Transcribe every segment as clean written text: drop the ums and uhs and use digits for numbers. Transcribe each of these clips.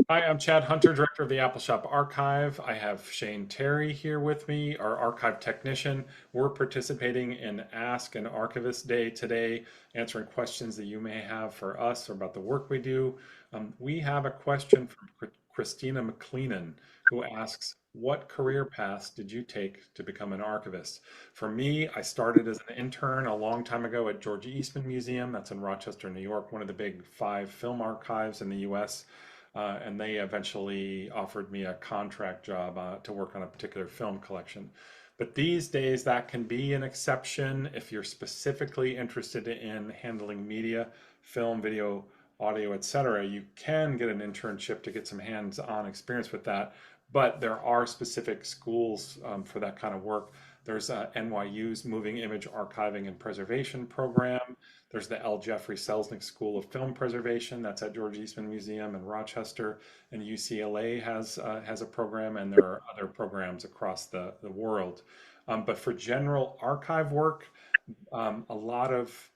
Hi, I'm Chad Hunter, Director of the Appalshop Archive. I have Shane Terry here with me, our archive technician. We're participating in Ask an Archivist Day today, answering questions that you may have for us or about the work we do. We have a question from Christina McCleanhan, who asks, what career paths did you take to become an archivist? For me, I started as an intern a long time ago at George Eastman Museum. That's in Rochester, New York, one of the big 5 film archives in the US. And they eventually offered me a contract job to work on a particular film collection. But these days, that can be an exception if you're specifically interested in handling media, film, video, audio, etc. You can get an internship to get some hands-on experience with that. But there are specific schools for that kind of work. There's NYU's Moving Image Archiving and Preservation program. There's the L. Jeffrey Selznick School of Film Preservation. That's at George Eastman Museum in Rochester. And UCLA has a program, and there are other programs across the world. But for general archive work, a lot of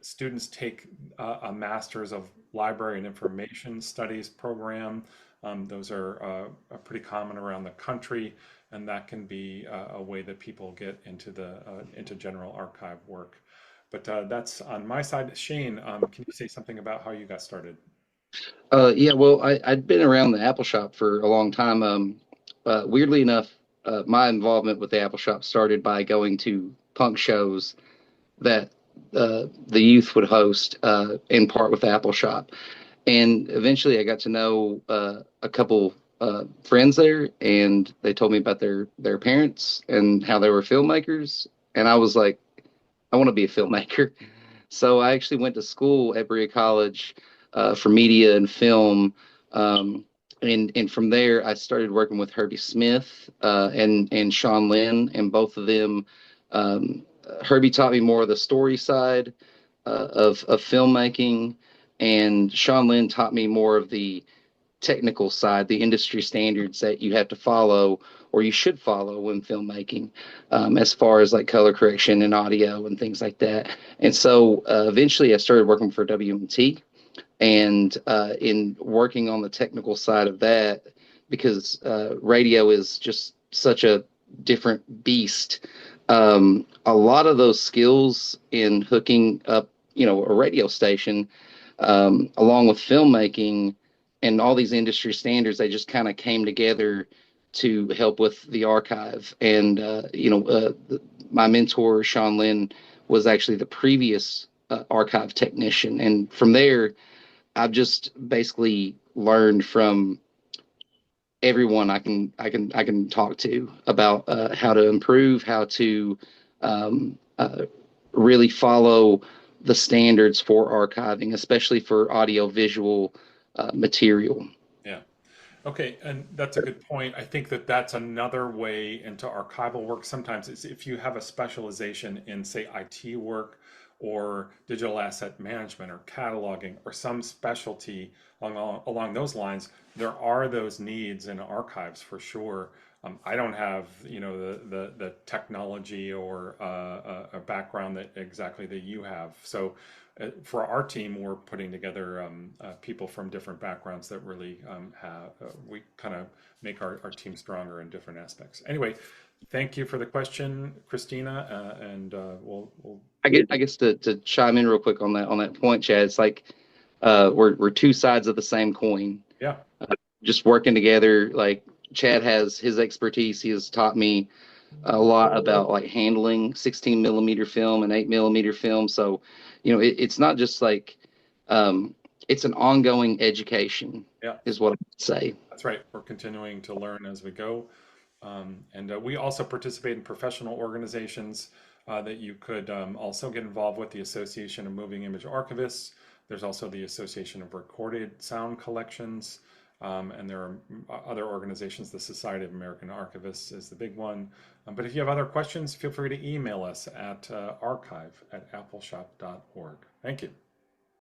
students take a Master's of Library and Information Studies program. Those are pretty common around the country, and that can be a way that people get into general archive work. But that's on my side. Shane, can you say something about how you got started? Yeah, well, I'd been around the Apple Shop for a long time. Weirdly enough, my involvement with the Apple Shop started by going to punk shows that the youth would host, in part with the Apple Shop. And eventually I got to know a couple friends there, and they told me about their parents and how they were filmmakers. And I was like, I want to be a filmmaker. So I actually went to school at Berea College for media and film. And from there, I started working with Herbie Smith and Sean Lynn, and both of them. Herbie taught me more of the story side of filmmaking, and Sean Lynn taught me more of the technical side, the industry standards that you have to follow or you should follow when filmmaking, as far as like color correction and audio and things like that. And so eventually I started working for WMT, and in working on the technical side of that, because radio is just such a different beast. A lot of those skills in hooking up, a radio station, along with filmmaking and all these industry standards, they just kind of came together to help with the archive. And my mentor Sean Lynn was actually the previous archive technician, and from there, I've just basically learned from everyone I can talk to about how to improve, how to um, uh, really follow the standards for archiving, especially for audio visual material. Yeah. Okay, and that's a good point. I think that that's another way into archival work. Sometimes it's if you have a specialization in, say, IT work or digital asset management or cataloging or some specialty along those lines, there are those needs in archives for sure. I don't have, the technology or a background that exactly that you have. So for our team, we're putting together people from different backgrounds that really we kind of make our team stronger in different aspects. Anyway, thank you for the question, Christina, and we'll I guess to chime in real quick on that point, Chad, it's like we're two sides of the same coin. yeah, Just working together. Like Chad has his expertise. He has taught me a lot about like handling 16 millimeter film and 8 millimeter film. So, it's not just like um, it's an ongoing education, yeah, is what I would say. that's right. We're continuing to learn as we go. And we also participate in professional organizations that you could also get involved with, the Association of Moving Image Archivists. There's also the Association of Recorded Sound Collections. And there are other organizations. The Society of American Archivists is the big one. But if you have other questions, feel free to email us at archive@appaleshop.org. Thank you.